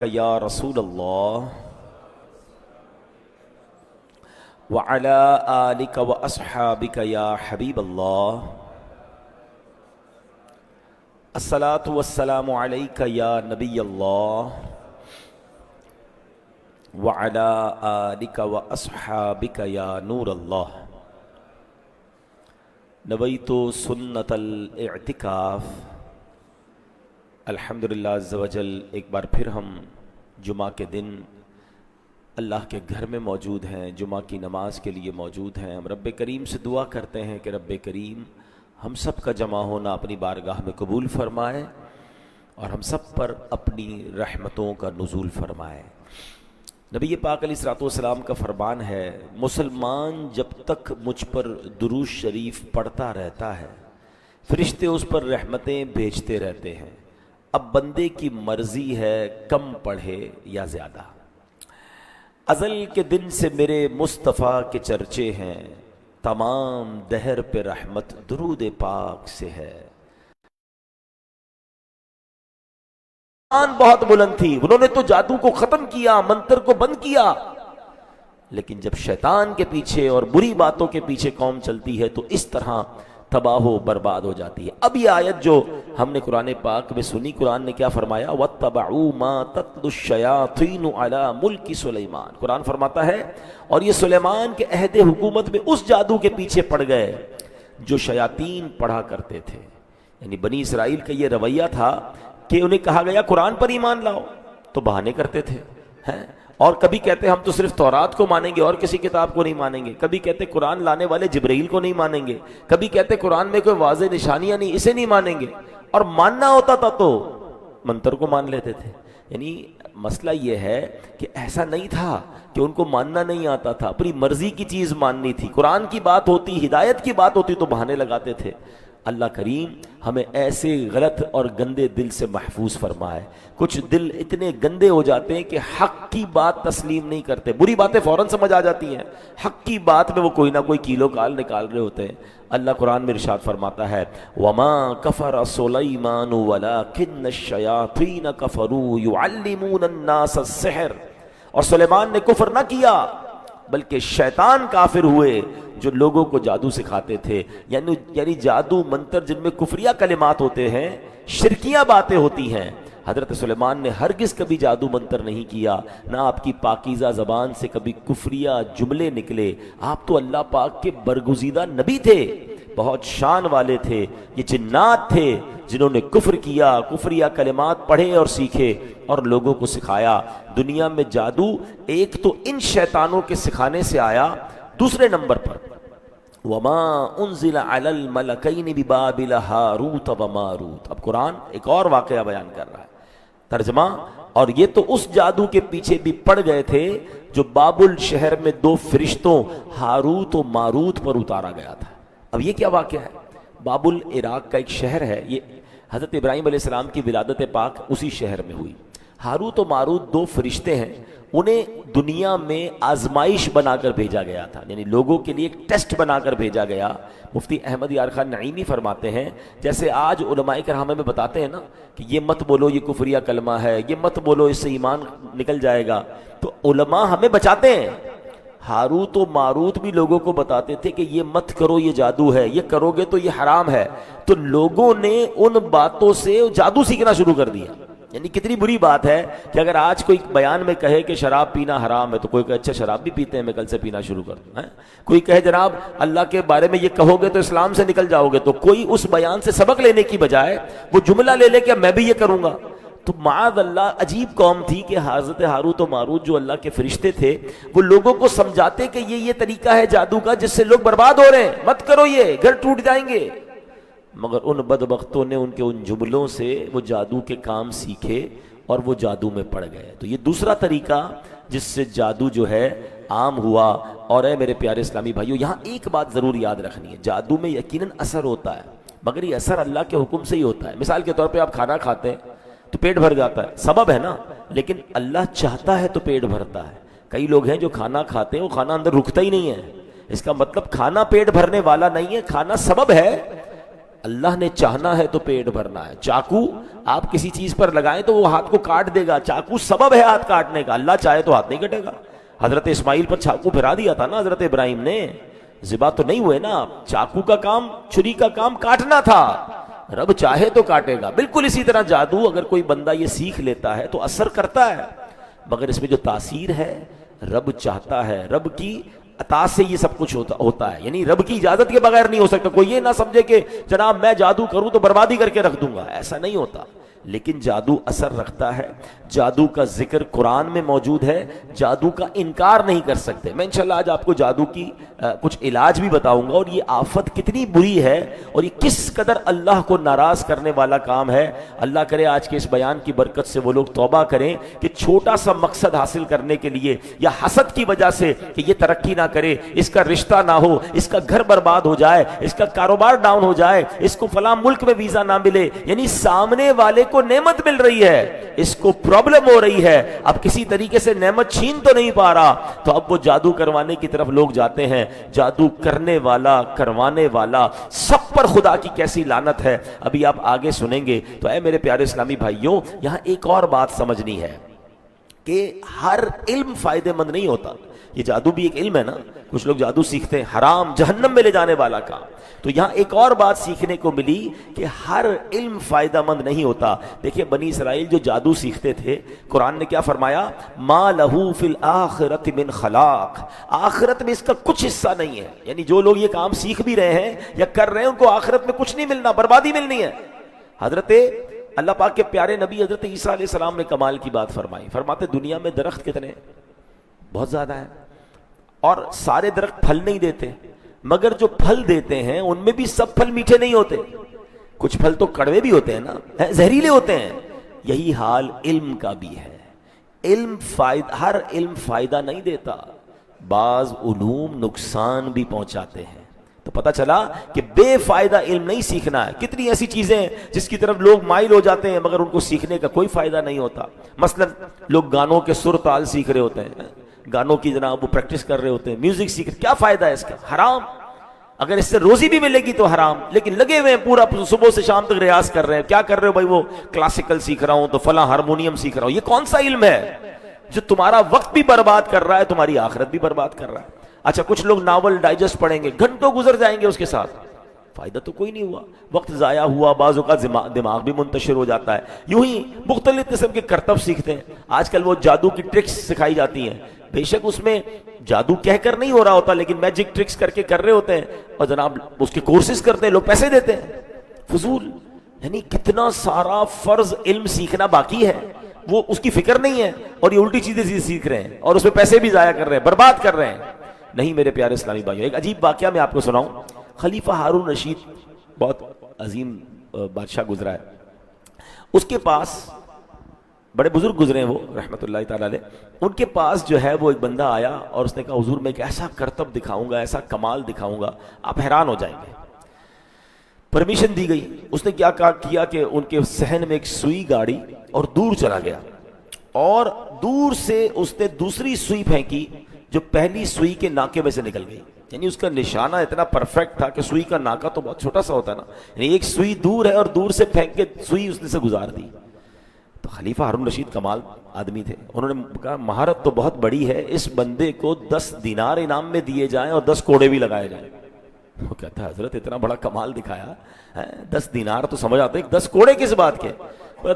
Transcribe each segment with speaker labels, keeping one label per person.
Speaker 1: یا رسول اللہ وعلی آلک و اصحابک یا حبیب اللہ الصلاة والسلام علیک یا نبی اللہ وعلی آلک و اصحابک یا نور اللہ نویت سنت الاعتکاف۔ الحمدللہ عز و جل ایک بار پھر ہم جمعہ کے دن اللہ کے گھر میں موجود ہیں، جمعہ کی نماز کے لیے موجود ہیں۔ ہم رب کریم سے دعا کرتے ہیں کہ رب کریم ہم سب کا جمع ہونا اپنی بارگاہ میں قبول فرمائے اور ہم سب پر اپنی رحمتوں کا نزول فرمائے۔ نبی پاک علیہ الصلوۃ والسلام کا فرمان ہے، مسلمان جب تک مجھ پر درود شریف پڑھتا رہتا ہے فرشتے اس پر رحمتیں بھیجتے رہتے ہیں، اب بندے کی مرضی ہے کم پڑھے یا زیادہ۔ ازل کے دن سے میرے مصطفیٰ کے چرچے ہیں، تمام دہر پہ رحمت درود پاک سے ہے۔ بہت بلند تھی، انہوں نے تو جادو کو ختم کیا، منتر کو بند کیا، لیکن جب شیطان کے پیچھے اور بری باتوں کے پیچھے قوم چلتی ہے تو اس طرح تباہ و برباد ہو جاتی ہے۔ اب یہ آیت جو ہم نے قرآن پاک میں سنی، قرآن نے کیا فرمایا؟ وَاتَّبَعُوا مَا تَتْلُو الشَّيَاطِينُ عَلَى مُلْكِ سُلَيْمَانَ۔ قرآن فرماتا ہے اور یہ سلیمان کے عہد حکومت میں اس جادو کے پیچھے پڑ گئے جو شیاطین پڑھا کرتے تھے۔ یعنی بنی اسرائیل کا یہ رویہ تھا کہ انہیں کہا گیا قرآن پر ایمان لاؤ تو بہانے کرتے تھے، اور کبھی کہتے ہم تو صرف تورات کو مانیں گے اور کسی کتاب کو نہیں مانیں گے، کبھی کہتے قرآن لانے والے جبرائیل کو نہیں مانیں گے، کبھی کہتے قرآن میں کوئی واضح نشانیاں نہیں، اسے نہیں مانیں گے، اور ماننا ہوتا تھا تو منتر کو مان لیتے تھے۔ یعنی مسئلہ یہ ہے کہ ایسا نہیں تھا کہ ان کو ماننا نہیں آتا تھا، اپنی مرضی کی چیز ماننی تھی، قرآن کی بات ہوتی، ہدایت کی بات ہوتی تو بہانے لگاتے تھے۔ اللہ کریم ہمیں ایسے غلط اور گندے دل سے محفوظ فرمائے۔ کچھ دل اتنے گندے ہو جاتے ہیں کہ حق کی بات تسلیم نہیں کرتے، بری باتیں فوراً سمجھ آ جاتی ہیں، حق کی بات میں وہ کوئی نہ کوئی کیلو کال نکال رہے ہوتے ہیں۔ اللہ قرآن میں ارشاد فرماتا ہے وَمَا كَفَرَ سُلَيْمَانُ وَلَٰكِنَّ الشَّيَاطِينَ كَفَرُوا يُعَلِّمُونَ النَّاسَ السِّحْرَ، اور سلیمان نے کفر نہ کیا بلکہ شیطان کافر ہوئے جو لوگوں کو جادو سکھاتے تھے۔ یعنی جادو منتر جن میں کفریہ کلمات ہوتے ہیں، شرکیاں باتیں ہوتی ہیں۔ حضرت سلیمان نے ہرگز کبھی جادو منتر نہیں کیا، نہ آپ کی پاکیزہ زبان سے کبھی کفریہ جملے نکلے۔ آپ تو اللہ پاک کے برگزیدہ نبی تھے، بہت شان والے تھے۔ یہ جنات تھے جنہوں نے کفر کیا، کفریہ کلمات پڑھے اور سیکھے اور لوگوں کو سکھایا۔ دنیا میں جادو ایک تو ان شیطانوں کے سکھانے سے آیا، دوسرے نمبر پر وَمَا أُنزِلَ عَلَى الْمَلَكَيْنِ بِبَابِلَ هَارُوتَ وَمَارُوتَ۔ اب قرآن ایک اور واقعہ بیان کر رہا ہے، ترجمہ، اور یہ تو اس جادو کے پیچھے بھی پڑ گئے تھے جو بابل شہر میں دو فرشتوں ہاروت و ماروت پر اتارا گیا تھا۔ اب یہ کیا واقعہ ہے؟ بابل عراق کا ایک شہر ہے، یہ حضرت ابراہیم علیہ السلام کی ولادت پاک اسی شہر میں ہوئی۔ ہاروت و ماروت دو فرشتے ہیں، انہیں دنیا میں آزمائش بنا کر بھیجا گیا تھا، یعنی لوگوں کے لیے ایک ٹیسٹ بنا کر بھیجا گیا۔ مفتی احمد یار خان نعیمی فرماتے ہیں جیسے آج علماء کرام ہمیں بتاتے ہیں نا کہ یہ مت بولو یہ کفریہ کلمہ ہے، یہ مت بولو اس سے ایمان نکل جائے گا، تو علماء ہمیں بچاتے ہیں۔ ہاروت و ماروت بھی لوگوں کو بتاتے تھے کہ یہ مت کرو، یہ جادو ہے، یہ کرو گے تو یہ حرام ہے، تو لوگوں نے ان باتوں سے جادو سیکھنا شروع کر دیا۔ یعنی کتنی بری بات ہے کہ اگر آج کوئی بیان میں کہے کہ شراب پینا حرام ہے تو کوئی کہے اچھا شراب بھی پیتے ہیں، میں کل سے پینا شروع کر دوں۔ کوئی کہے جناب اللہ کے بارے میں یہ کہو گے تو اسلام سے نکل جاؤ گے، تو کوئی اس بیان سے سبق لینے کی بجائے وہ جملہ لے لے کہ میں بھی یہ کروں گا۔ تو معاذ اللہ عجیب قوم تھی کہ حضرت ہاروت و ماروت جو اللہ کے فرشتے تھے وہ لوگوں کو سمجھاتے کہ یہ طریقہ ہے جادو کا جس سے لوگ برباد ہو رہے ہیں، مت کرو، یہ گھر ٹوٹ جائیں گے۔ مگر ان بدبختوں نے ان کے ان جملوں سے وہ جادو کے کام سیکھے اور وہ جادو میں پڑ گئے۔ تو یہ دوسرا طریقہ جس سے جادو جو ہے عام ہوا۔ اور اے میرے پیارے اسلامی بھائیو، یہاں ایک بات ضرور یاد رکھنی ہے، جادو میں یقیناً اثر ہوتا ہے مگر یہ اثر اللہ کے حکم سے ہی ہوتا ہے۔ مثال کے طور پہ آپ کھانا کھاتے ہیں تو پیٹ بھر جاتا ہے، سبب ہے نا، لیکن اللہ چاہتا ہے تو پیٹ بھرتا ہے۔ کئی لوگ ہیں جو کھانا کھاتے ہیں وہ کھانا اندر رکتا ہی نہیں ہے، اس کا مطلب کھانا پیٹ بھرنے والا نہیں ہے، کھانا سبب ہے۔ اللہ نے چاہنا ہے تو پیٹ بھرنا ہے. چاقو آپ کسی چیز پر لگائیں تو وہ ہاتھ کو کاٹ دے گا, چاقو سبب ہے ہاتھ کاٹنے کا, اللہ چاہے تو ہاتھ نہیں کٹے گا. حضرت اسماعیل پر چاقو پھرا دیا تھا نا حضرت ابراہیم نے, ذبح تو نہیں ہوئے نا. چاقو کا کام, چھری کا کام کاٹنا تھا, رب چاہے تو کاٹے گا. بالکل اسی طرح جادو اگر کوئی بندہ یہ سیکھ لیتا ہے تو اثر کرتا ہے, مگر اس میں جو تاثیر ہے رب چاہتا ہے, رب کی عطا سے یہ سب کچھ ہوتا ہے. یعنی رب کی اجازت کے بغیر نہیں ہو سکتا. کوئی یہ نہ سمجھے کہ جناب میں جادو کروں تو بربادی کر کے رکھ دوں گا, ایسا نہیں ہوتا. لیکن جادو اثر رکھتا ہے, جادو کا ذکر قرآن میں موجود ہے, جادو کا انکار نہیں کر سکتے. میں انشاءاللہ آج آپ کو جادو کی کچھ علاج بھی بتاؤں گا, اور یہ آفت کتنی بری ہے اور یہ کس قدر اللہ کو ناراض کرنے والا کام ہے. اللہ کرے آج کے اس بیان کی برکت سے وہ لوگ توبہ کریں کہ چھوٹا سا مقصد حاصل کرنے کے لیے یا حسد کی وجہ سے کہ یہ ترقی نہ کرے, اس کا رشتہ نہ ہو, اس کا گھر برباد ہو جائے, اس کا کاروبار ڈاؤن ہو جائے, اس کو فلاں ملک میں ویزا نہ ملے, یعنی سامنے والے کو نعمت مل رہی ہے, اس کو پرابلم ہو رہی ہے, اب کسی طریقے سے نعمت چھین تو نہیں پا رہا, تو اب وہ جادو کروانے کی طرف لوگ جاتے ہیں. جادو کرنے والا, کروانے والا, سب پر خدا کی کیسی لعنت ہے, ابھی آپ آگے سنیں گے. تو اے میرے پیارے اسلامی بھائیوں, یہاں ایک اور بات سمجھنی ہے کہ ہر علم فائدہ مند نہیں ہوتا. یہ جادو بھی ایک علم ہے نا, کچھ لوگ جادو سیکھتے ہیں, حرام جہنم میں لے جانے والا کام. تو یہاں ایک اور بات سیکھنے کو ملی کہ ہر علم فائدہ مند نہیں ہوتا. دیکھیں بنی اسرائیل جو جادو سیکھتے تھے, قرآن نے کیا فرمایا, ما لہو فی الآخرۃ من خلاق, آخرت میں اس کا کچھ حصہ نہیں ہے. یعنی جو لوگ یہ کام سیکھ بھی رہے ہیں یا کر رہے ہیں ان کو آخرت میں کچھ نہیں ملنا, بربادی ملنی ہے. حضرت اللہ پاک کے پیارے نبی حضرت عیسیٰ علیہ السلام نے کمال کی بات فرمائی. فرماتے دنیا میں درخت کتنے ہیں, بہت زیادہ ہیں, اور سارے درخت پھل نہیں دیتے, مگر جو پھل دیتے ہیں ان میں بھی سب پھل میٹھے نہیں ہوتے, کچھ پھل تو کڑوے بھی ہوتے ہیں نا, زہریلے ہوتے ہیں. یہی حال علم کا بھی ہے. ہر علم فائدہ نہیں دیتا, بعض علوم نقصان بھی پہنچاتے ہیں. تو پتہ چلا کہ بے فائدہ علم نہیں سیکھنا ہے. کتنی ایسی چیزیں ہیں جس کی طرف لوگ مائل ہو جاتے ہیں مگر ان کو سیکھنے کا کوئی فائدہ نہیں ہوتا. مثلا لوگ گانوں کے سر تال سیکھ رہے ہوتے ہیں, گانوں کی جناب وہ پریکٹس کر رہے ہوتے ہیں, میوزک سیکھ رہے, کیا فائدہ ہے اس کا, حرام. اگر اس سے روزی بھی ملے گی تو حرام, لیکن لگے ہوئے ہیں پورا صبح سے شام تک ریاض کر رہے ہیں. کیا کر رہے ہو بھائی, وہ کلاسیکل سیکھ رہا ہوں تو فلاں ہارمونیم سیکھ رہا ہوں. یہ کون سا علم ہے جو تمہارا وقت بھی برباد کر رہا ہے, تمہاری آخرت بھی برباد کر رہا ہے. اچھا کچھ لوگ ناول ڈائجسٹ پڑھیں گے, گھنٹوں گزر جائیں گے اس کے ساتھ, فائدہ تو کوئی نہیں ہوا, وقت ضائع ہوا, بعض اوقات دماغ بھی منتشر ہو جاتا ہے. یوں ہی مختلف قسم کے کرتب سیکھتے ہیں. آج کل وہ جادو کی ٹرکس سکھائی جاتی ہیں, بے شک اس میں جادو کہہ کر نہیں ہو رہا ہوتا, لیکن میجک ٹرکس کر کے کر رہے ہوتے ہیں, اور جناب اس کے کورسز کرتے ہیں, لوگ پیسے دیتے ہیں, فضول. یعنی کتنا سارا فرض علم سیکھنا باقی ہے, وہ اس کی فکر نہیں ہے, اور یہ الٹی چیزیں سیکھ رہے ہیں اور اس میں پیسے بھی ضائع کر رہے ہیں, برباد کر رہے ہیں. نہیں میرے پیارے اسلامی بھائیوں, ایک عجیب واقعہ میں آپ کو سناؤں. خلیفہ ہارون رشید بہت عظیم بادشاہ گزرا ہے, اس کے پاس بڑے بزرگ گزرے ہیں وہ رحمۃ اللہ تعالی علیہ. ان کے پاس جو ہے وہ ایک بندہ آیا اور اس نے کہا حضور میں ایک ایسا کرتب دکھاؤں گا, ایسا کمال دکھاؤں گا, آپ حیران ہو جائیں گے. پرمیشن دی گئی. اس نے کیا کیا کہ ان کے صحن میں ایک سوئی گاڑی اور دور چلا گیا, اور دور سے اس نے دوسری سوئی پھینکی جو پہلی سوئی کے ناکے میں سے نکل گئی. یعنی اس کا نشانہ اتنا پرفیکٹ تھا کہ سوئی کا ناکا تو بہت چھوٹا سا ہوتا ہے نا, یعنی ایک سوئی دور ہے اور دور سے پھینک کے سوئی اس نے سے گزار دی. تو خلیفہ ہارون رشید کمال آدمی تھے, انہوں نے کہا مہارت تو بہت بڑی ہے, اس بندے کو 10 دینار انعام میں دیے جائیں اور 10 کوڑے بھی لگائے جائیں. وہ کہتا ہے حضرت اتنا بڑا کمال دکھایا, 10 دینار تو سمجھ آتے ہیں, 10 کوڑے کس بات کے,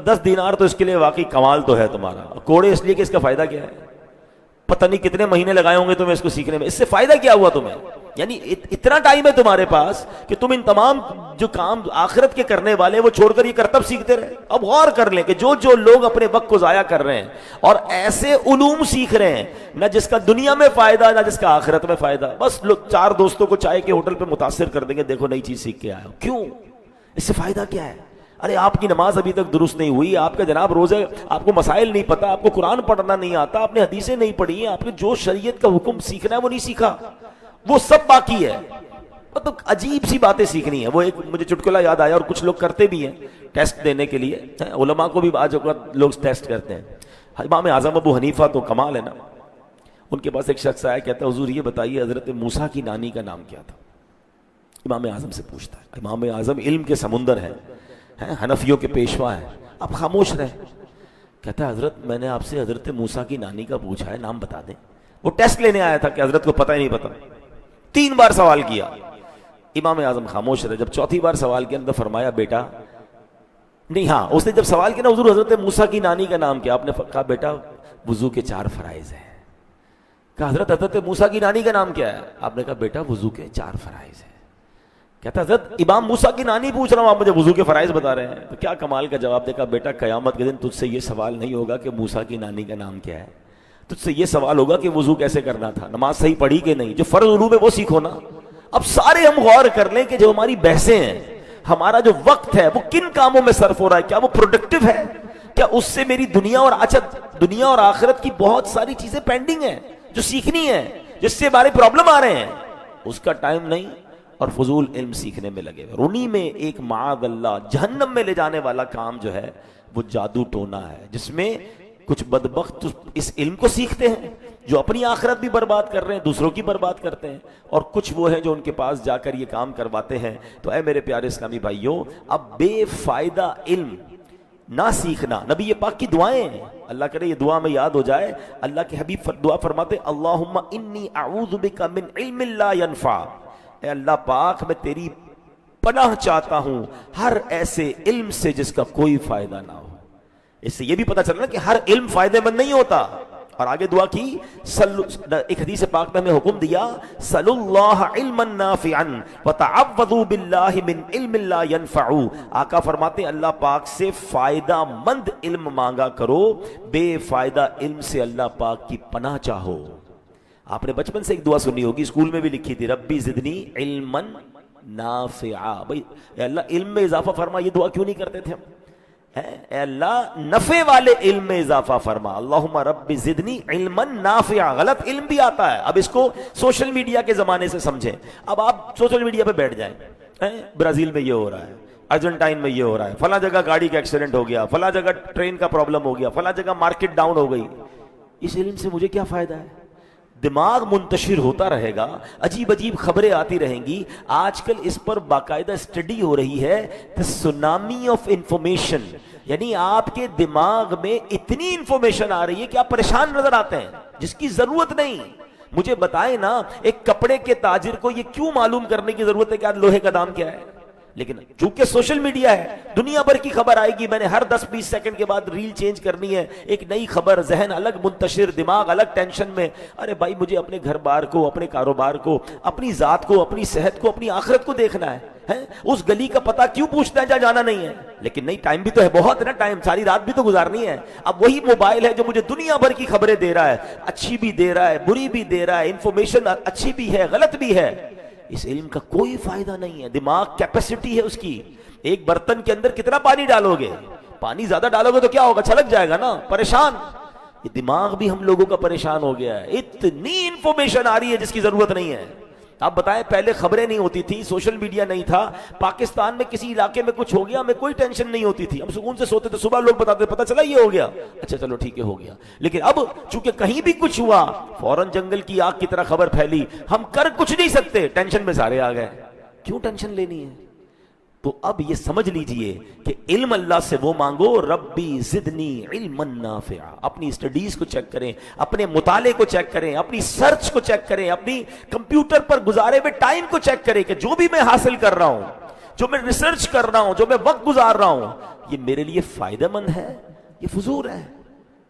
Speaker 1: 10 دینار تو اس کے لیے واقعی کمال تو ہے تمہارا, کوڑے اس لیے کہ اس کا فائدہ کیا ہے, پتہ نہیں کتنے مہینے لگائے ہوں گے تمہیں اس کو سیکھنے میں, اس سے فائدہ کیا ہوا تمہیں. یعنی اتنا ٹائم ہے تمہارے پاس کہ تم ان تمام جو کام آخرت کے کرنے والے وہ چھوڑ کر یہ کرتب سیکھتے رہے. اب غور کر لیں کہ جو لوگ اپنے وقت کو ضائع کر رہے ہیں اور ایسے علوم سیکھ رہے ہیں نہ جس کا دنیا میں فائدہ نہ جس کا آخرت میں فائدہ, بس لوگ 4 دوستوں کو چائے کے ہوٹل پہ متاثر کر دیں گے, دیکھو نئی چیز سیکھ کے آئے ہو. کیوں, اس سے فائدہ کیا ہے؟ ارے آپ کی نماز ابھی تک درست نہیں ہوئی, آپ کا جناب روزے, آپ کو مسائل نہیں پتا, آپ کو قرآن پڑھنا نہیں آتا, آپ نے حدیثیں نہیں پڑھی ہیں, آپ نے جو شریعت کا حکم سیکھنا ہے وہ نہیں سیکھا, وہ سب باقی ہے. تو عجیب سی باتیں سیکھنی ہے. وہ ایک مجھے چٹکلا یاد آیا, اور کچھ لوگ کرتے بھی ہیں ٹیسٹ دینے کے لیے, علماء کو بھی بعض اوقات لوگ ٹیسٹ کرتے ہیں. امام اعظم ابو حنیفہ تو کمال ہے نا, ان کے پاس ایک شخص آیا, کہتا ہے حضور یہ بتائیے حضرت موسیٰ کی نانی کا نام کیا تھا؟ امام اعظم سے پوچھتا ہے، امام اعظم علم کے سمندر ہیں، حنفیوں کے پیشوا ہیں، آپ خاموش رہے. کہتا ہے حضرت میں نے آپ سے حضرت موسیٰ کی نانی کا پوچھا ہے، نام بتا دیں. وہ ٹیسٹ لینے آیا تھا کہ حضرت کو پتہ ہی نہیں پتا. 3 بار سوال کیا، امام اعظم خاموش رہے. جب چوتھی بار سوال کیا تو فرمایا بیٹا نہیں، ہاں اس نے جب سوال کیا نا حضور حضرت موسیٰ کی نانی کا نام کیا، آپ نے کہا بیٹا وضو کے 4 فرائض ہیں. کہا حضرت موسیٰ کی نانی کا نام کیا ہے؟ آپ نے کہا بیٹا وضو کے 4 فرائض ہیں. کہتا حضرت امام موسیٰ کی نانی پوچھ رہا ہوں، آپ مجھے وضو کے فرائض بتا رہے ہیں. تو کیا کمال کا جواب دے. کہا بیٹا قیامت کے دن تجھ سے یہ سوال نہیں ہوگا کہ موسیٰ کی نانی کا نام کیا ہے، تجھ سے یہ سوال ہوگا کہ وضو کیسے کرنا تھا، نماز صحیح پڑھی کہ نہیں. جو فرض علوم ہے وہ سیکھو نا. اب سارے ہم غور کر لیں کہ جو ہماری بحثیں ہیں، ہمارا جو وقت ہے وہ کن کاموں میں صرف ہو رہا ہے، کیا وہ پروڈکٹیو ہے، کیا اس سے میری دنیا اور آخرت کی بہت ساری چیزیں پینڈنگ ہیں جو سیکھنی ہے، جس سے ہمارے پرابلم آ رہے ہیں، اس کا ٹائم نہیں اور فضول علم سیکھنے میں لگے ہوئے. انہی میں ایک معاذ اللہ جہنم میں لے جانے والا کام جو ہے وہ جادو ٹونا ہے، جس میں کچھ بدبخت اس علم کو سیکھتے ہیں جو اپنی آخرت بھی برباد کر رہے ہیں، دوسروں کی برباد کرتے ہیں، اور کچھ وہ ہیں جو ان کے پاس جا کر یہ کام کرواتے ہیں. تو اے میرے پیارے اسلامی بھائیوں، اب بے فائدہ علم نہ سیکھنا. نبی پاک کی دعائیں ہیں، اللہ کرے یہ دعا میں یاد ہو جائے. اللہ کے حبیب دعا فرماتے اللہم انی اعوذ بک من علم لا ینفع. اے اللہ پاک میں تیری پناہ چاہتا ہوں ہر ایسے علم سے جس کا کوئی فائدہ نہ ہو. اس سے یہ بھی پتہ چلنا کہ ہر علم فائدے مند نہیں ہوتا. اور آگے دعا کی، ایک حدیث پاک میں ہمیں حکم دیا صلی اللہ علما نافعا وتعوذوا باللہ من علم لا ينفع. آقا فرماتے ہیں اللہ پاک سے فائدہ مند علم مانگا کرو، بے فائدہ علم سے اللہ پاک کی پناہ چاہو. آپ نے بچپن سے ایک دعا سنی ہوگی، اسکول میں بھی لکھی تھی، ربی زدنی علما نافعا. بھائی اے اللہ علم میں اضافہ فرما، یہ دعا کیوں نہیں کرتے تھے ہم؟ اے اللہ نفع والے علم میں اضافہ فرما. اللہم رب زدنی علما نافعا. غلط علم بھی آتا ہے. اب اس کو سوشل میڈیا کے زمانے سے سمجھیں. اب آپ سوشل میڈیا پہ بیٹھ جائیں، برازیل میں یہ ہو رہا ہے، ارجنٹائن میں یہ ہو رہا ہے، فلاں جگہ گاڑی کا ایکسیڈنٹ ہو گیا، فلاں جگہ ٹرین کا پرابلم ہو گیا، فلاں جگہ مارکیٹ ڈاؤن ہو گئی. اس علم سے مجھے کیا فائدہ ہے؟ دماغ منتشر ہوتا رہے گا، عجیب عجیب خبریں آتی رہیں گی. آج کل اس پر باقاعدہ اسٹڈی ہو رہی ہے، the tsunami of information. یعنی آپ کے دماغ میں اتنی انفارمیشن آ رہی ہے کہ آپ پریشان نظر آتے ہیں جس کی ضرورت نہیں. مجھے بتائیں نا، ایک کپڑے کے تاجر کو یہ کیوں معلوم کرنے کی ضرورت ہے کہ آج لوہے کا دام کیا ہے؟ لیکن چونکہ سوشل میڈیا ہے، دنیا بھر کی خبر آئے گی، میں نے ہر 10-20 سیکنڈ کے بعد ریل چینج کرنی ہے، ایک نئی خبر، ذہن الگ منتشر، دماغ الگ ٹینشن میں. ارے بھائی مجھے اپنے گھر بار کو، اپنے کاروبار کو، اپنی ذات کو، اپنی صحت کو، اپنی آخرت کو دیکھنا ہے. اس گلی کا پتہ کیوں پوچھنا ہے جہاں جانا نہیں ہے؟ لیکن نہیں، ٹائم بھی تو ہے، بہت ہے نا ٹائم، ساری رات بھی تو گزارنی ہے. اب وہی موبائل ہے جو مجھے دنیا بھر کی خبریں دے رہا ہے، اچھی بھی دے رہا ہے، بری بھی دے رہا ہے، انفارمیشن اچھی بھی ہے، غلط بھی ہے. اس علم کا کوئی فائدہ نہیں ہے. دماغ کیپیسٹی ہے اس کی. ایک برتن کے اندر کتنا پانی ڈالو گے؟ پانی زیادہ ڈالو گے تو کیا ہوگا؟ چھلک جائے گا نا، پریشان. یہ دماغ بھی ہم لوگوں کا پریشان ہو گیا ہے. اتنی انفارمیشن آ رہی ہے جس کی ضرورت نہیں ہے. آپ بتائیں، پہلے خبریں نہیں ہوتی تھی، سوشل میڈیا نہیں تھا، پاکستان میں کسی علاقے میں کچھ ہو گیا ہمیں کوئی ٹینشن نہیں ہوتی تھی، ہم سکون سے سوتے تھے. صبح لوگ بتاتے پتہ چلا یہ ہو گیا، اچھا چلو ٹھیک ہے ہو گیا. لیکن اب چونکہ کہیں بھی کچھ ہوا فوراً جنگل کی آگ کی طرح خبر پھیلی، ہم کر کچھ نہیں سکتے، ٹینشن میں سارے آ گئے. کیوں ٹینشن لینی ہے؟ تو اب یہ سمجھ لیجئے کہ علم اللہ سے وہ مانگو، ربی زدنی علما نافعا. اپنی اسٹڈیز کو چیک کریں، اپنے مطالعے کو چیک کریں، اپنی سرچ کو چیک کریں، اپنی کمپیوٹر پر گزارے ہوئے ٹائم کو چیک کریں کہ جو بھی میں حاصل کر رہا ہوں، جو میں ریسرچ کر رہا ہوں، جو میں وقت گزار رہا ہوں، یہ میرے لیے فائدہ مند ہے، یہ فضول ہے.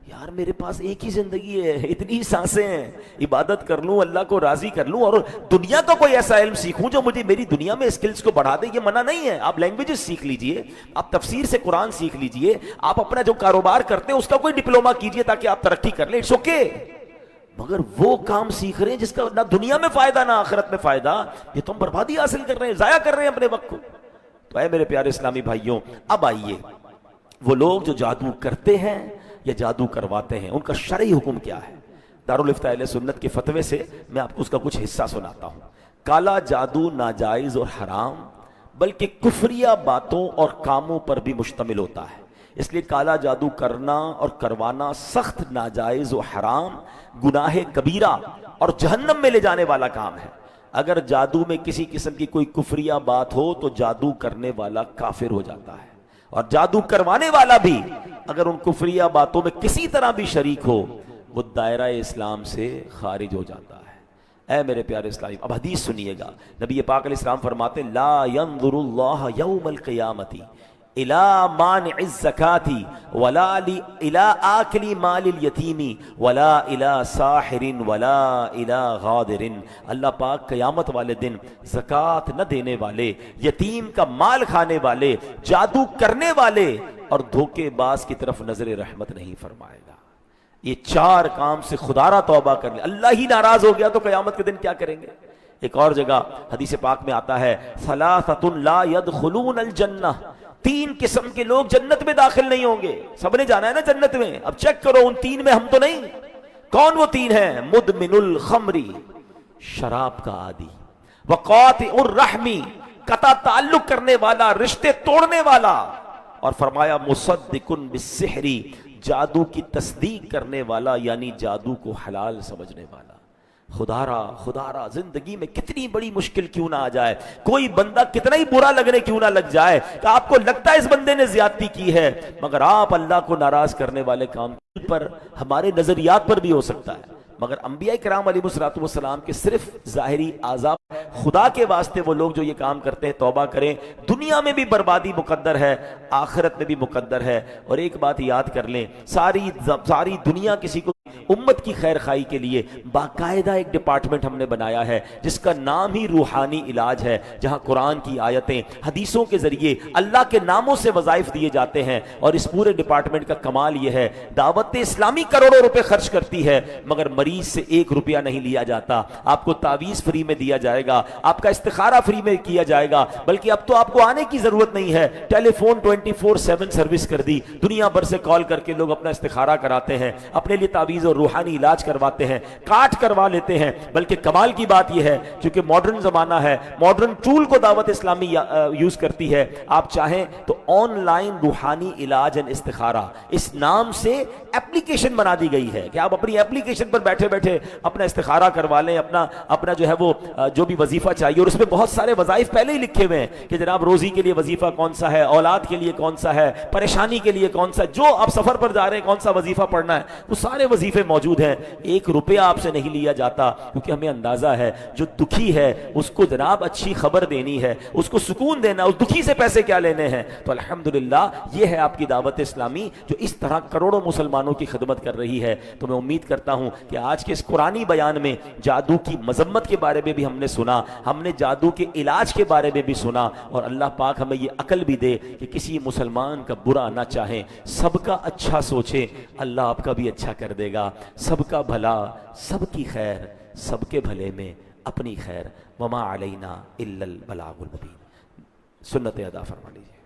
Speaker 1: یار میرے پاس ایک ہی زندگی ہے، اتنی سانسیں ہیں، عبادت کر لوں، اللہ کو راضی کر لوں، اور دنیا کا کوئی ایسا علم سیکھوں جو مجھے میری دنیا میں اسکلز کو بڑھا دے. یہ منع نہیں ہے، آپ لینگویجز سیکھ لیجئے، آپ تفسیر سے قرآن سیکھ لیجئے، آپ اپنا جو کاروبار کرتے ہیں اس کا کوئی ڈپلومہ کیجئے تاکہ آپ ترقی کر لیں، اٹس اوکے. مگر وہ کام سیکھ رہے ہیں جس کا نہ دنیا میں فائدہ نہ آخرت میں فائدہ، یہ تو ہم بربادی حاصل کر رہے ہیں، ضائع کر رہے ہیں اپنے وقت کو. تو اے میرے پیارے اسلامی بھائیوں، اب آئیے وہ لوگ جو جادو کرتے ہیں یا جادو کرواتے ہیں، ان کا شرعی حکم کیا ہے؟ دارالافتاء اہل سنت کے فتوے سے میں آپ کو اس کا کچھ حصہ سناتا ہوں. کالا جادو ناجائز اور حرام بلکہ کفریہ باتوں اور کاموں پر بھی مشتمل ہوتا ہے. اس لیے کالا جادو کرنا اور کروانا سخت ناجائز و حرام، گناہ کبیرہ اور جہنم میں لے جانے والا کام ہے. اگر جادو میں کسی قسم کی کوئی کفریہ بات ہو تو جادو کرنے والا کافر ہو جاتا ہے، اور جادو کروانے والا بھی اگر ان کفریہ باتوں میں کسی طرح بھی شریک ہو وہ دائرہ اسلام سے خارج ہو جاتا ہے۔ اے میرے پیارے اسلامی، اب حدیث سنیے گا، نبی پاک علیہ السلام فرماتے ہیں لا ينظر اللہ یوم القیامت الى مانع الزکاة ولا الى آکل مال الیتیم ولا الى ساحر ولا الى غادر۔ اللہ پاک قیامت والے دن زکوٰۃ نہ دینے والے، یتیم کا مال کھانے والے، جادو کرنے والے اور دھوکے باز کی طرف نظر رحمت نہیں فرمائے گا۔ یہ چار کام سے خدا را توبہ کر لے، اللہ ہی ناراض ہو گیا تو قیامت کے دن کیا کریں گے؟ ایک اور جگہ حدیث پاک میں آتا ہے ثلاثۃ لا يدخلون الجنہ، تین قسم کے لوگ جنت میں داخل نہیں ہوں گے۔ سب نے جانا ہے نا جنت میں، اب چیک کرو ان تین میں ہم تو نہیں۔ کون وہ تین ہیں؟ مدمن الخمر، شراب کا عادی، وقاطع الرحم، قطع تعلق کرنے والا، رشتے توڑنے والا، اور فرمایا مصدق بالسحر، جادو کی تصدیق کرنے والا یعنی جادو کو حلال سمجھنے والا۔ خدا را زندگی میں کتنی بڑی مشکل کیوں نہ آ جائے، کوئی بندہ کتنا ہی برا لگنے کیوں نہ لگ جائے کہ آپ کو لگتا ہے اس بندے نے زیادتی کی ہے، مگر آپ اللہ کو ناراض کرنے والے کام پر ہمارے نظریات پر بھی ہو سکتا ہے، مگر انبیاء کرام علیہ الصلوۃ والسلام کے صرف ظاہری اعضاء، خدا کے واسطے وہ لوگ جو یہ کام کرتے ہیں توبہ کریں۔ دنیا میں بھی بربادی مقدر ہے، آخرت میں بھی مقدر ہے۔ اور ایک بات یاد کر لیں، ساری دنیا کسی کو امت کی خیر خواہی کے لیے باقاعدہ ایک ڈپارٹمنٹ ہم نے بنایا ہے جس کا نام ہی روحانی علاج ہے، جہاں قرآن کی آیتیں، حدیثوں کے ذریعے اللہ کے ناموں سے وظائف دیے جاتے ہیں۔ اور اس پورے ڈپارٹمنٹ کا کمال یہ ہے، دعوت اسلامی کروڑوں روپے خرچ کرتی ہے مگر مریض سے 1 روپیہ نہیں لیا جاتا۔ آپ کو تعویذ فری میں دیا جائے گا، آپ کا استخارہ فری میں کیا جائے گا، بلکہ اب تو آپ کو آنے کی ضرورت نہیں ہے، ٹیلی فون 24/7 سروس کر دی، دنیا بھر سے کال کر کے لوگ اپنا استخارہ کراتے ہیں، اپنے لیے تعویذ اور روحانی علاج کرواتے ہیں، کاٹ کروا لیتے ہیں۔ بلکہ کمال کی بات یہ ہے، چونکہ ماڈرن زمانہ ہے، ماڈرن ٹول کو دعوت اسلامی یوز کرتی ہے، آپ چاہیں تو آن لائن روحانی علاج اینڈ استخارہ اس نام سے ایپلیکیشن بنا دی گئی ہے کہ آپ اپنی ایپلیکیشن پر بیٹھے بیٹھے اپنا استخارہ کروا لیں، اپنا جو ہے وہ جو بھی وظیفہ چاہیے، اور اس میں بہت سارے وظائف پہلے ہی لکھے ہوئے ہیں کہ جناب روزی کے لیے وظیفہ کون سا ہے، اولاد کے لیے کون سا ہے، پریشانی کے لیے کون سا، جو آپ سفر پر جا رہے ہیں کون سا وظیفہ پڑھنا ہے، وہ سارے وظیفے موجود ہیں۔ 1 روپیہ آپ سے نہیں لیا جاتا، کیونکہ ہمیں اندازہ ہے جو دکھی ہے اس کو جناب اچھی خبر دینی ہے، اس کو سکون دینا، اس دکھی سے پیسے کیا لینے ہیں۔ تو الحمدللہ یہ ہے آپ کی دعوت اسلامی جو اس طرح کروڑوں مسلمانوں کی خدمت کر رہی ہے۔ تو میں امید کرتا ہوں کہ آج کے اس قرآنی بیان میں جادو کی مذمت کے بارے میں بھی ہم نے سنا، ہم نے جادو کے علاج کے بارے میں بھی سنا، اور اللہ پاک ہمیں یہ عقل بھی دے کہ کسی مسلمان کا برا نہ چاہیں، سب کا اچھا سوچیں، اللہ آپ کا بھی اچھا کر دے گا۔ سب کا بھلا، سب کی خیر، سب کے بھلے میں اپنی خیر، وما علینا الا البلاغ المبین۔ سنت ادا فرما لیجیے۔